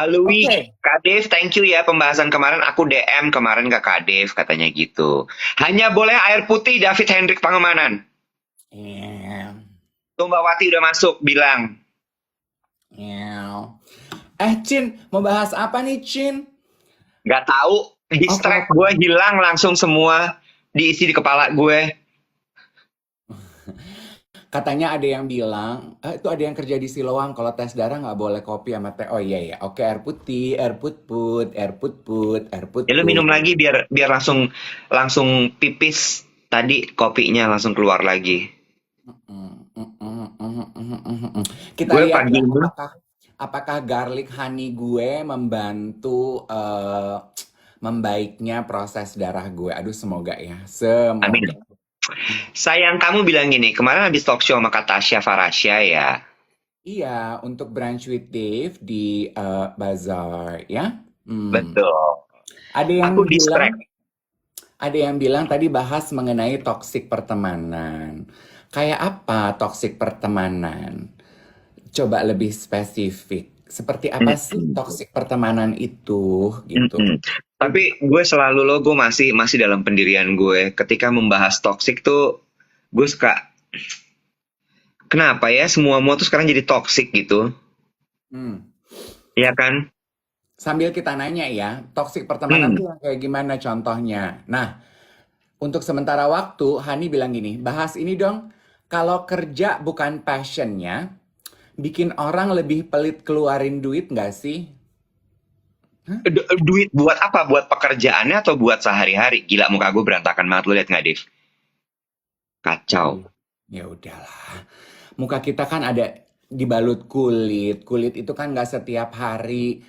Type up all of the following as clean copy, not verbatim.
Alwi, Oke. Kak Dev, thank you ya pembahasan kemarin. Aku DM kemarin ke Kak Dev, katanya gitu. Hanya boleh air putih David Hendrik Pangemanan. Iya. Tuh Mbak Wati udah masuk, bilang. Iya. Cin, mau bahas apa nih, Cin? Nggak tahu, Oke, distract oke. gue hilang langsung semua. Diisi di kepala gue. Katanya ada yang bilang, itu ada yang kerja di Siloam, kalau tes darah nggak boleh kopi sama teh. Oh iya ya, oke, air putih, air put, air put, air Ya lu minum put. lagi biar biar langsung langsung pipis tadi kopinya langsung keluar lagi. Kita Gue lihat pagi ya, ini, apakah garlic honey gue membantu membaiknya proses darah gue. Aduh, semoga ya, semoga. amin. Sayang kamu bilang gini, kemarin habis talk show sama Kak Tasya Farasya ya. Iya, untuk Brunch with Dave di Bazaar ya. Hmm. Betul. Ada yang Aku bilang, distract. tadi bahas mengenai toksik pertemanan. Kayak apa toksik pertemanan? Coba lebih spesifik. Seperti apa sih Mm-mm. toksik pertemanan itu gitu? Mm-mm. Tapi gue selalu gue masih masih dalam pendirian gue. Ketika membahas toxic tuh, gue suka kenapa ya semua tuh sekarang jadi toxic gitu, Hmm. ya kan? Sambil kita nanya ya, toksik pertemanan Hmm. tuh yang kayak gimana contohnya? Nah, untuk sementara waktu, Hani bilang gini, bahas ini dong. Kalau kerja bukan passionnya, bikin orang lebih pelit keluarin duit nggak sih? Hah? Duit buat apa? Buat pekerjaannya atau buat sehari-hari? Gila muka gue berantakan banget, lu liat nggak, Dev? Ya Kacau. udah, ya udahlah. Muka kita kan ada dibalut kulit. Kulit itu kan nggak setiap hari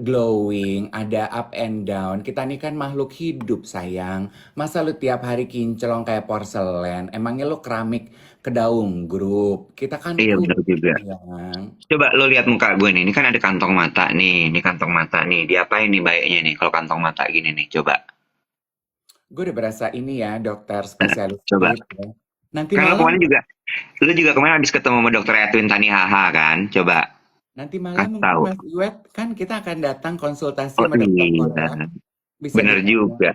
glowing, ada up and down. Kita nih kan makhluk hidup, sayang. Masa lu tiap hari kinclong kayak porselen? Emangnya lu keramik kedaung grup? Kita kan Iya benar kulit, juga. sayang. Coba lo lihat muka gue nih, ini kan ada kantong mata nih, ini kantong mata nih. Diapain nih baiknya nih kalau kantong mata gini nih? Coba. Gue udah berasa ini ya, dokter Nah, spesialis coba. kulit ya. Nanti Kan lo malam, kemarin juga, lu juga kemarin habis ketemu sama dokter Edwin Tanihaha kan? Coba nanti malam kasih mungkin tahu. Mas Iwet kan kita akan datang konsultasi Oh sama dokter iya, Korea. Bisa bener ditanya. juga.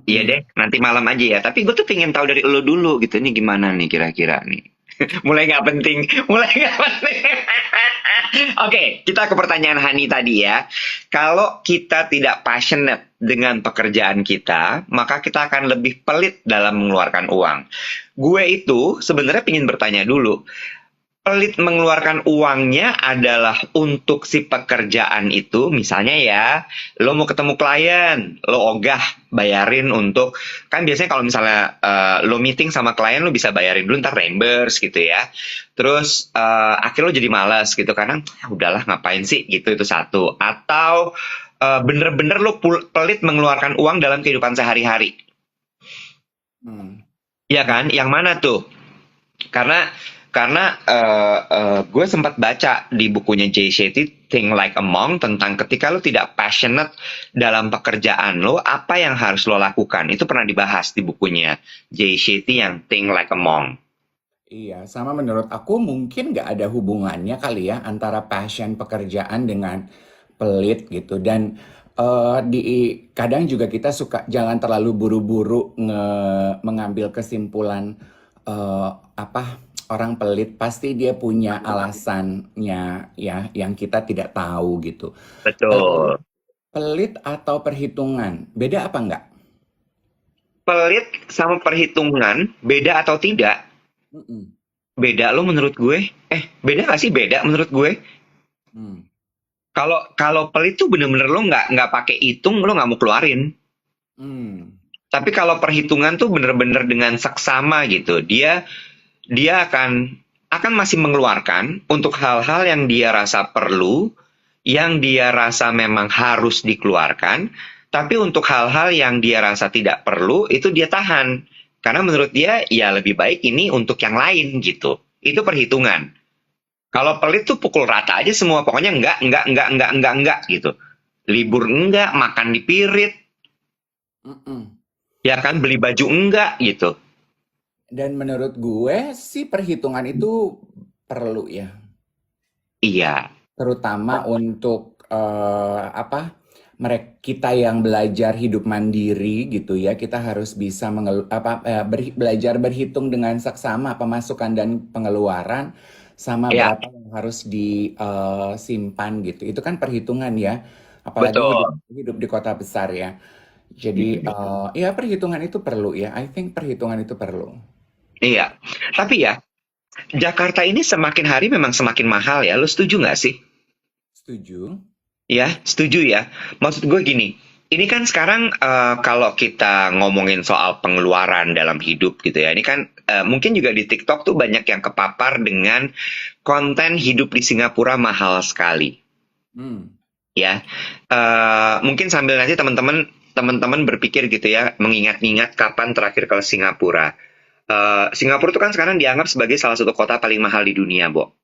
Iya Mm-mm. deh, nanti malam aja ya. Tapi gue tuh pengen tahu dari lo dulu gitu. Nih gimana nih kira-kira nih. Mulai nggak penting, mulai nggak penting. Oke, kita ke pertanyaan Hani tadi ya. Kalau kita tidak passionate dengan pekerjaan kita, maka kita akan lebih pelit dalam mengeluarkan uang. Gue itu sebenarnya ingin bertanya dulu, pelit mengeluarkan uangnya adalah untuk si pekerjaan itu, misalnya ya, lo mau ketemu klien, lo ogah bayarin untuk, kan biasanya kalau misalnya lo meeting sama klien, lo bisa bayarin dulu ntar reimburse gitu ya. Terus akhirnya lo jadi malas gitu karena "Ah, udahlah ngapain sih gitu, itu satu. Atau bener-bener lo pelit mengeluarkan uang dalam kehidupan sehari-hari. Hmm. Iya kan? Nah, Yang mana tuh? Karena gue sempat baca di bukunya Jay Shetty Think Like a Monk tentang ketika lo tidak passionate dalam pekerjaan lo, apa yang harus lo lakukan? Itu pernah dibahas di bukunya Jay Shetty yang Think Like a Monk. iya, sama menurut aku mungkin nggak ada hubungannya kali ya antara passion pekerjaan dengan pelit gitu. Dan di kadang juga kita suka jangan terlalu buru-buru mengambil kesimpulan eh, apa orang pelit pasti dia punya alasannya ya yang kita tidak tahu gitu. Pelit, Betul. pelit atau perhitungan, beda apa enggak? Pelit sama perhitungan beda atau tidak? Mm-mm. Beda lo menurut gue? Beda gak sih? Beda menurut gue. Hmm. Kalau kalau pelit tuh bener-bener lo nggak pakai hitung, lo nggak mau keluarin. Hmm. Tapi kalau perhitungan tuh bener-bener dengan seksama gitu. Dia akan masih mengeluarkan untuk hal-hal yang dia rasa perlu, yang dia rasa memang harus dikeluarkan, tapi untuk hal-hal yang dia rasa tidak perlu itu dia tahan. Karena menurut dia ya lebih baik ini untuk yang lain gitu. Itu perhitungan. Kalau pelit tuh pukul rata aja semua, pokoknya enggak gitu. Libur enggak, makan dipirit, Mm-mm. ya kan beli baju enggak gitu. Dan menurut gue sih perhitungan itu perlu ya, Iya. terutama untuk apa, mereka kita yang belajar hidup mandiri gitu ya, kita harus bisa belajar berhitung dengan seksama pemasukan dan pengeluaran sama Ya, berapa yang harus disimpan gitu. Itu kan perhitungan ya, apalagi hidup betul. hidup di kota besar ya. Jadi ya perhitungan itu perlu ya. I think perhitungan itu perlu. Iya. Tapi ya, Jakarta ini semakin hari memang semakin mahal ya. Lu setuju nggak sih? Setuju? Ya, setuju ya. Maksud gue gini, ini kan sekarang kalau kita ngomongin soal pengeluaran dalam hidup gitu ya, ini kan mungkin juga di TikTok tuh banyak yang kepapar dengan konten hidup di Singapura mahal sekali. Hmm. Ya, mungkin sambil nanti teman-teman berpikir gitu ya, mengingat-ingat kapan terakhir ke Singapura. Singapura itu kan sekarang dianggap sebagai salah satu kota paling mahal di dunia, Bo.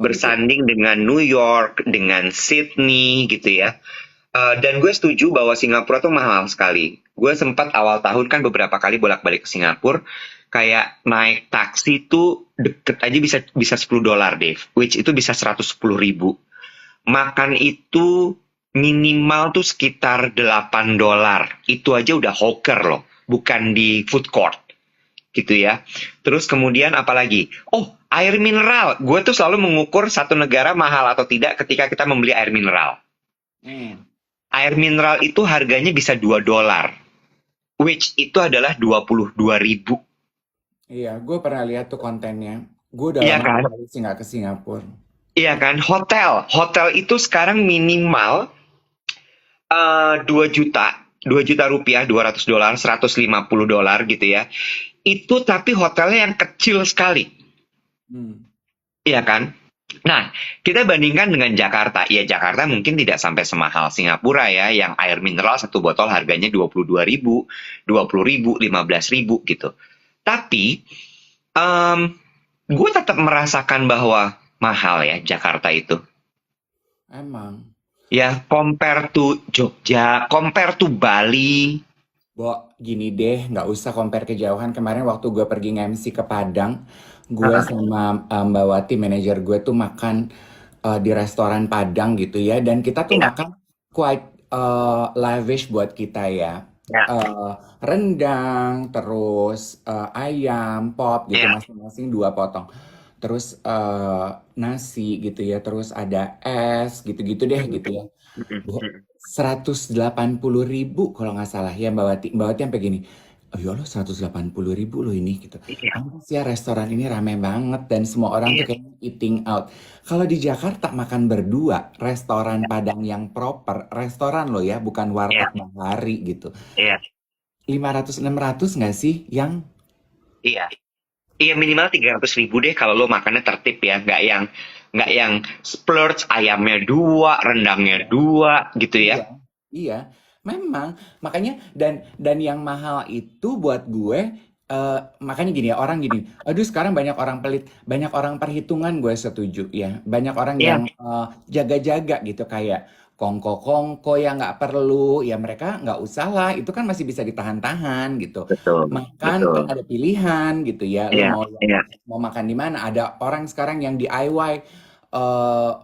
Oh gitu. Bersanding dengan New York, dengan Sydney gitu ya. Dan gue setuju bahwa Singapura tuh mahal sekali. Gue sempat awal tahun kan beberapa kali bolak-balik ke Singapura. Kayak naik taksi tuh deket aja bisa $10, Dave. Which itu bisa 110.000. Makan itu minimal tuh sekitar $8. Itu aja udah hawker loh. Bukan di food court gitu ya. Terus kemudian apalagi? Oh, air mineral. Gue tuh selalu mengukur satu negara mahal atau tidak ketika kita membeli air mineral. Hmm. Air mineral itu harganya bisa $2, which itu adalah 22.000. Iya, gue pernah lihat tuh kontennya. Gue udah Iya lama kan? sekali sih nggak ke Singapura. Iya kan? Hotel itu sekarang minimal 2 juta. 2 juta rupiah, $200, $150 gitu ya. Itu tapi hotelnya yang kecil sekali. Hmm. Iya kan? Nah, kita bandingkan dengan Jakarta. Ya, Jakarta mungkin tidak sampai semahal Singapura ya, yang air mineral satu botol harganya 22.000, 20.000, 15.000 gitu. Tapi, em, gue tetap merasakan bahwa mahal ya Jakarta itu. Emang. Ya, compare to Jogja, compare to Bali. Bo, gini deh, nggak usah compare kejauhan. Kemarin waktu gue pergi nge-MC ke Padang, gue Heeh. sama Mbak Wati, manajer gue tuh makan di restoran Padang gitu ya. Dan kita tuh Iya, makan quite lavish buat kita ya. iya, Eh, Rendang, terus ayam, pop gitu, iya. masing-masing 2 potong. Terus nasi gitu ya, terus ada es gitu-gitu deh gitu ya. Bu, 180.000 kalau nggak salah ya Mbak Wati. Mbak Wati sampai gini, oh ya Allah 180.000 loh ini gitu. Iya, Pantes ya restoran ini rame banget dan semua orang tuh iya, kayaknya eating out. Kalau di Jakarta makan berdua, restoran Padang yang proper, restoran loh ya, bukan iya, warteg bahari gitu. iya, 500-600 nggak sih yang iya. Iya minimal 300.000 deh kalau lo makannya tertib ya, nggak yang splurge ayamnya dua, rendangnya dua gitu ya. iya, iya, memang makanya dan yang mahal itu buat gue makanya gini ya orang gini, aduh sekarang banyak orang pelit, banyak orang perhitungan gue setuju ya, banyak orang yang Iya, jaga-jaga gitu kayak kongko-kongko yang nggak perlu ya mereka nggak usah lah itu kan masih bisa ditahan-tahan gitu. betul, Makan kan betul. ada pilihan gitu ya, lo Iya, iya, mau makan di mana? Ada orang sekarang yang DIY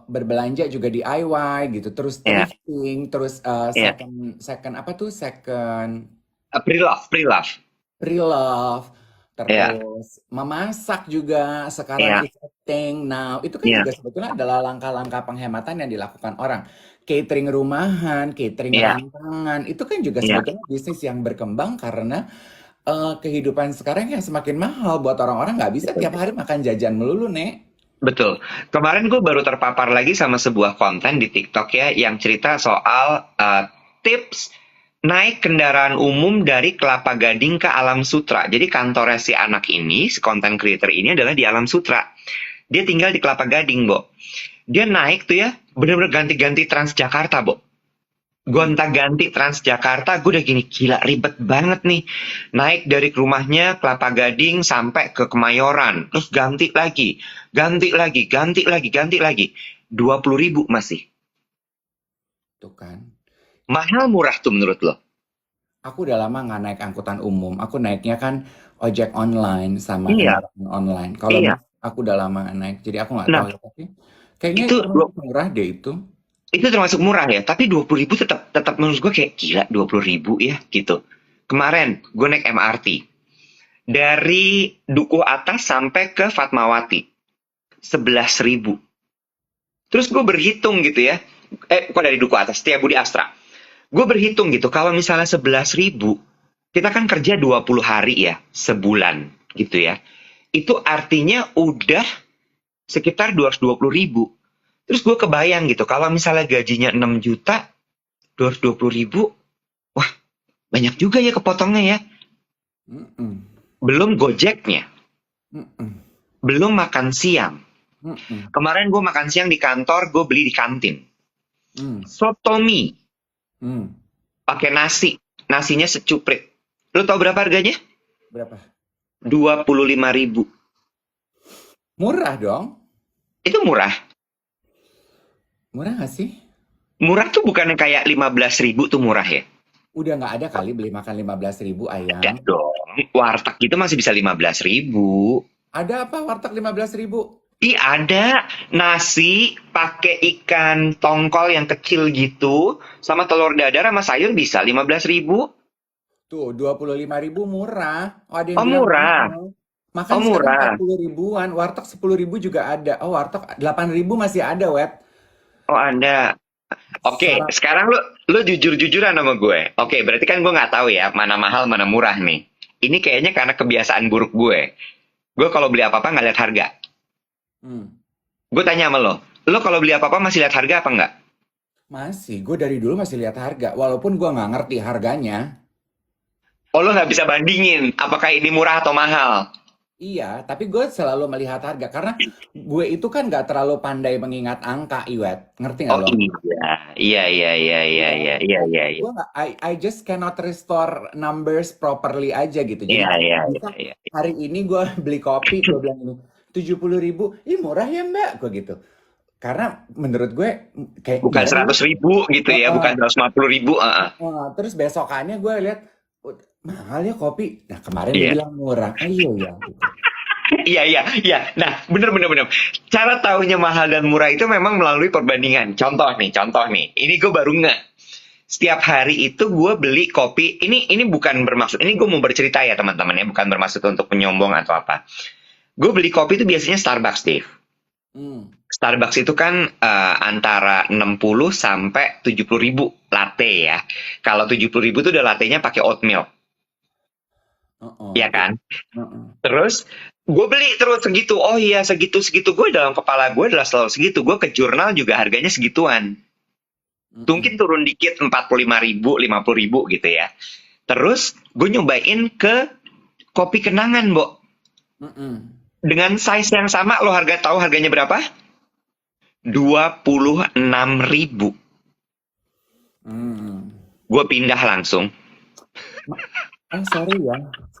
berbelanja juga DIY gitu, terus iya, thrifting, terus iya. second second apa tuh second Pre-love, pre-love. pre-love, Iya, terus memasak juga sekarang iya, is a thing now. Itu kan iya, juga sebetulnya adalah langkah-langkah penghematan yang dilakukan orang. Catering rumahan, catering iya, rantangan, itu kan juga iya. sebetulnya bisnis yang berkembang karena kehidupan sekarang yang semakin mahal buat orang-orang nggak bisa Betul. tiap hari makan jajan melulu, Nek. Betul. Kemarin gue baru terpapar lagi sama sebuah konten di TikTok ya yang cerita soal tips naik kendaraan umum dari Kelapa Gading ke Alam Sutra. Jadi kantornya si anak ini, si content creator ini adalah di Alam Sutra. Dia tinggal di Kelapa Gading, Bo. Dia naik tuh ya, bener-bener ganti-ganti Transjakarta, Bo. Hmm. Gonta-ganti Transjakarta, gue udah gini, gila ribet banget nih. Naik dari rumahnya Kelapa Gading sampai ke Kemayoran, terus ganti lagi. 20.000 masih. Tuh kan. Mahal murah tuh menurut lo? Aku udah lama nggak naik angkutan umum. Aku naiknya kan ojek online sama Iya, kendaraan online. Kalau iya. bus, aku udah lama nggak naik. Jadi aku nggak tahu Nah, ya. Tapi kayaknya itu termasuk murah deh itu. Itu termasuk murah ya, tapi 20.000 tetap tetap menurut gue kayak gila 20.000 ya gitu. Kemarin gue naik MRT dari Dukuh Atas sampai ke Fatmawati 11.000. Terus gue berhitung gitu ya, kok dari Dukuh Atas, Setiabudi Astra. Gue berhitung gitu, kalau misalnya 11.000, kita kan kerja 20 hari ya, sebulan gitu ya. Itu artinya udah sekitar 220.000. Terus gue kebayang gitu, kalau misalnya gajinya 6 juta, 220.000, wah banyak juga ya kepotongnya ya. Mm-mm. Belum gojeknya, Mm-mm. belum makan siang. Mm-mm. Kemarin gue makan siang di kantor, gue beli di kantin. Mm. Sotomi, Mm. pakai nasi. Nasinya secuprit. Lu tau berapa harganya? Berapa? 25.000. Murah dong. Itu murah. Murah nggak sih? Murah tuh bukan kayak 15.000 tuh murah ya? Udah nggak ada kali beli makan 15.000 Ada ayang. dong. Warteg gitu masih bisa 15.000. Ada apa warteg 15.000? Ih ada nasi pakai ikan tongkol yang kecil gitu sama telur dadar sama sayur bisa 15.000. Tuh 25.000 murah. Oh, ada yang Oh bilang murah. mahal. Oh Makan sekarang murah. 40 ribuan. Warteg 10 ribu juga ada. Oh, warteg 8.000 masih ada, web. Oh ada. Oke, Sarap. sekarang lu jujur-jujuran sama gue. Oke, berarti kan gue nggak tahu ya mana mahal mana murah nih. Ini kayaknya karena kebiasaan buruk gue. Gue kalau beli apa-apa nggak lihat harga. Hmm. Gue tanya sama lo. Lo kalau beli apa-apa masih lihat harga apa nggak? Masih, gue dari dulu masih lihat harga. Walaupun gue nggak ngerti harganya. Oh lo nggak bisa bandingin apakah ini murah atau mahal. Iya, tapi gue selalu melihat harga. Karena gue itu kan nggak terlalu pandai mengingat angka, Iwet. Ngerti nggak Oh lo? iya, iya, iya, iya, iya, Iya, iya, iya, iya, iya, gue nggak, I just cannot restore numbers properly aja gitu. Jadi iya, iya, bisa iya, iya. hari ini gue beli kopi, gue bilang ini 70.000, ih murah ya mbak, gue gitu. Karena menurut gue kayak Bukan iya ya. 100.000 gitu ya, Heeh, bukan 150.000. heeh. Terus besokannya gue lihat "Oh, mahal ya kopi. Nah kemarin dia Iya. bilang murah, oh iya ya gitu. Iya, iya, iya. Nah, bener, bener, bener. Cara taunya mahal dan murah itu memang melalui perbandingan. Contoh nih, contoh nih. Ini gue baru nggak. Setiap hari itu gue beli kopi. Ini bukan bermaksud. Ini gue mau bercerita ya teman-teman ya. Bukan bermaksud untuk menyombong atau apa. Gue beli kopi itu biasanya Starbucks, Dave. Hmm, Starbucks itu kan antara 60 sampai 70.000 latte ya. Kalau 70.000 itu udah lattenya pakai oat milk. heeh, Ya kan? heeh, Terus gue beli terus segitu. Oh iya segitu-segitu. Gue dalam kepala gue adalah selalu segitu. Gue ke jurnal juga harganya segituan. heeh, Mungkin turun dikit 45.000, 50.000 gitu ya. Terus gue nyobain ke kopi kenangan, Bo. heeh. Dengan size yang sama, lo tahu harganya berapa? 26.000. Hmm. Gue pindah langsung. Sorry ya.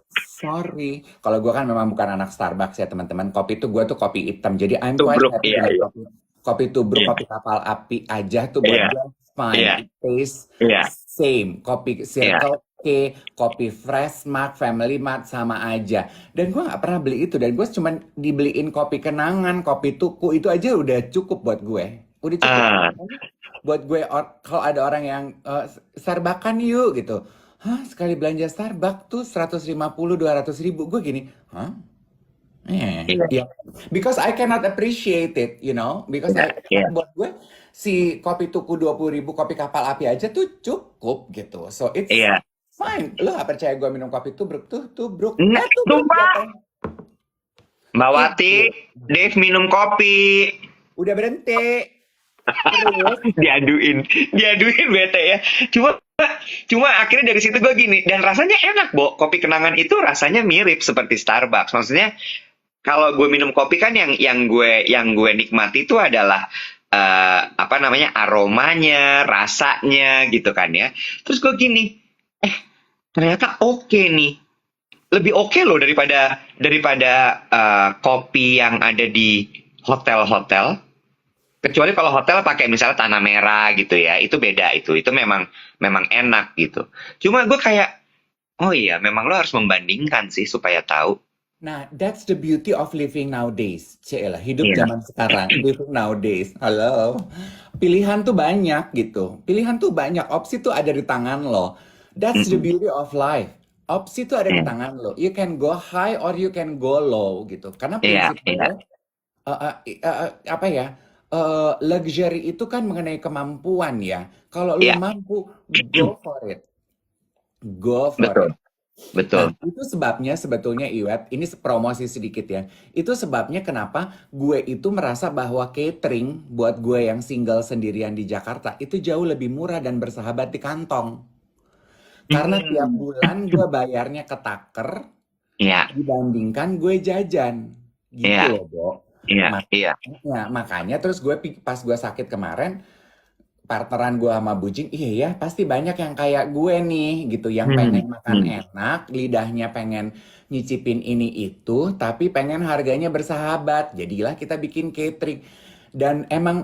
Sorry. Kalau gue kan memang bukan anak Starbucks ya teman-teman. Kopi itu gue tuh kopi hitam. Jadi I'm quite Tubruk, happy iya, dengan iya. kopi. Kopi tubruk, Iya, kopi kapal api aja tuh buat iya, gue fine. iya, It tastes iya, same. Kopi iya. Circle K, kopi Fresh Mart, Family Mart sama aja. Dan gue nggak pernah beli itu. Dan gue cuma dibeliin kopi kenangan, kopi tuku itu aja udah cukup buat gue. Udah cukup. Ah, Buat gue kalau ada orang yang Starbucks yuk gitu. Hah, sekali belanja Starbucks tuh 150-200 ribu. Gue gini, hah? iya, Ya. Because I cannot appreciate it, you know. Because iya, iya. buat gue si kopi tuku 20.000, kopi kapal api aja tuh cukup gitu. So it's Iya. fine. Lo gak percaya gue minum kopi tubruk tuh, tubruk. Nah, Tubruk sumpah. jatuh. Mbak Wati, Itu. Dave minum kopi. Udah berhenti. Terus, Diaduin, diaduin bete ya. Cuma cuma akhirnya dari situ gue gini, dan rasanya enak, Bo. Kopi kenangan itu rasanya mirip seperti Starbucks. Maksudnya kalau gue minum kopi kan yang gue nikmati itu adalah apa namanya aromanya, rasanya gitu kan ya. Terus gue gini, ternyata oke nih, lebih oke loh daripada kopi yang ada di hotel-hotel. Kecuali kalau hotel pakai misalnya tanah merah gitu ya, itu beda itu memang memang enak gitu. Cuma gue kayak, oh iya, memang lo harus membandingkan sih supaya tahu. Nah, that's the beauty of living nowadays. Cielah, hidup Iya. zaman sekarang, living nowadays. Halo. Pilihan tuh banyak gitu. Pilihan tuh banyak, opsi tuh ada di tangan lo. That's the Mm-mm. beauty of life. Opsi tuh ada di Iya, tangan lo. You can go high or you can go low gitu. Karena iya, prinsip iya, gue, apa ya? Luxury itu kan mengenai kemampuan ya. Kalau lo iya. mampu, go for it. Go for Betul, it. Nah, betul. itu sebabnya sebetulnya Iwet, ini promosi sedikit ya. Itu sebabnya kenapa gue itu merasa bahwa catering buat gue yang single sendirian di Jakarta itu jauh lebih murah dan bersahabat di kantong. Karena tiap Hmm. bulan gue bayarnya ketaker Iya, dibandingkan gue jajan. Gitu iya, loh, Bo. iya, iya, Makanya terus gue pas gue sakit kemarin, partneran gue sama Bujing, iya ya pasti banyak yang kayak gue nih gitu, yang hmm, pengen makan hmm. enak, lidahnya pengen nyicipin ini itu, tapi pengen harganya bersahabat. Jadilah kita bikin catering. Dan emang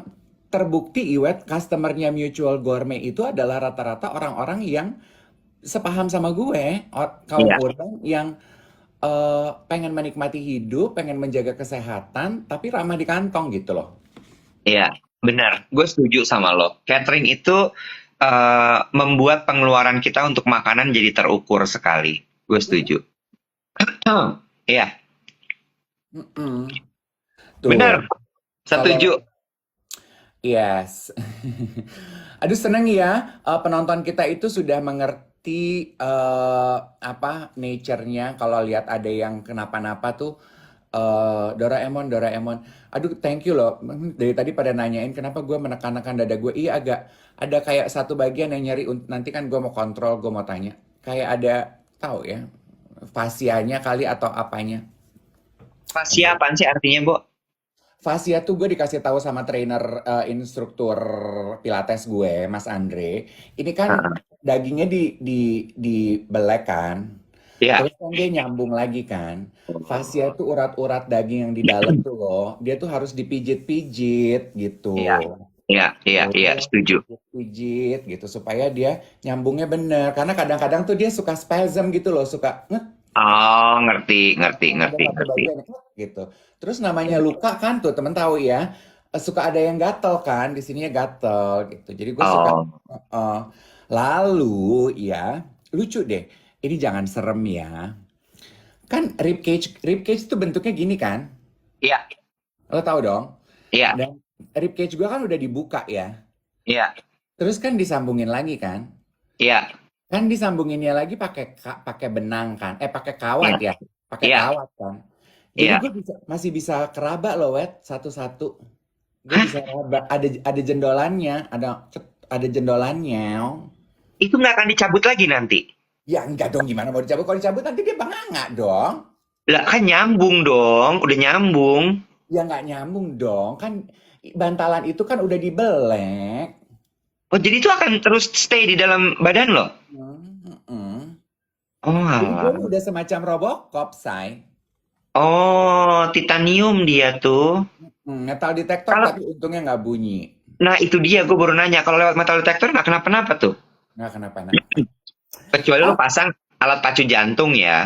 terbukti Iwet, customernya Mutual Gourmet itu adalah rata-rata orang-orang yang sepaham sama gue, kaum Iya, urban yang pengen menikmati hidup, pengen menjaga kesehatan, tapi ramah di kantong gitu loh. iya, benar. Gue setuju sama lo. Catering itu membuat pengeluaran kita untuk makanan jadi terukur sekali. Gue setuju. Iya, Mm-mm. benar. Tuh, Setuju. kalau yes. Aduh seneng ya, penonton kita itu sudah mengerti apa nature-nya kalau lihat ada yang kenapa-napa tuh Doraemon, Doraemon. Aduh thank you loh. Dari tadi pada nanyain kenapa gue menekan-nekan dada gue. Iya agak ada kayak satu bagian yang nyari nanti kan gue mau kontrol, gue mau tanya. Kayak ada tahu ya, fasianya kali atau apanya. Fascia apaan sih artinya, Bo? Fasya tuh gue dikasih tahu sama trainer instruktur Pilates gue, Mas Andre. Ini kan Heeh. dagingnya dibelek kan. Iya, Terus kan dia nyambung lagi kan. Fasya tuh urat-urat daging yang di dalam tuh loh. Dia tuh harus dipijit-pijit gitu. iya, iya, iya, iya, Tuh, setuju. pijit gitu supaya dia nyambungnya bener. Karena kadang-kadang tuh dia suka spasm gitu loh, suka Oh, ngerti, ngerti, ada ngerti, satu ngerti. bagian gitu. Terus namanya luka kan tuh temen tahu ya, suka ada yang gatel kan, di sininya gatel gitu. Jadi gue suka Oh, eh, lalu ya lucu deh. Ini jangan serem ya. Kan rib cage tuh bentuknya gini kan? iya, Lo tahu dong? iya, Dan rib cage gue kan udah dibuka ya. iya, Terus kan disambungin lagi kan? iya, Kan disambunginnya lagi pakai pakai benang kan? Pakai kawat iya, ya? Pakai iya, kawat kan? Jadi iya. gue masih bisa keraba loh, Wet, satu-satu. Gue Hah? bisa raba, ada jendolannya, ada jendolannya. Itu nggak akan dicabut lagi nanti? Ya enggak dong, gimana mau dicabut? Kalau dicabut nanti dia banganga dong. Lah kan nyambung dong, udah nyambung. Ya nggak nyambung dong, kan bantalan itu kan udah dibelek. Oh, jadi itu akan terus stay di dalam badan lo? Mm-mm. Oh, Jadi gue alah. ini udah semacam Robocop, say. Oh, titanium dia tuh. Metal detektor Kalau, tapi untungnya nggak bunyi. nah itu dia gue baru nanya. Kalau lewat metal detector nggak kenapa-napa tuh. Nggak kenapa-napa. Kecuali lo Ah, pasang alat pacu jantung ya.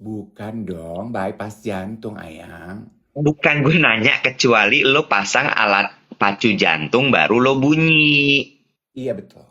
bukan dong, bypass jantung, ayang. Bukan gue nanya, kecuali lo pasang alat pacu jantung baru lo bunyi. Iya betul.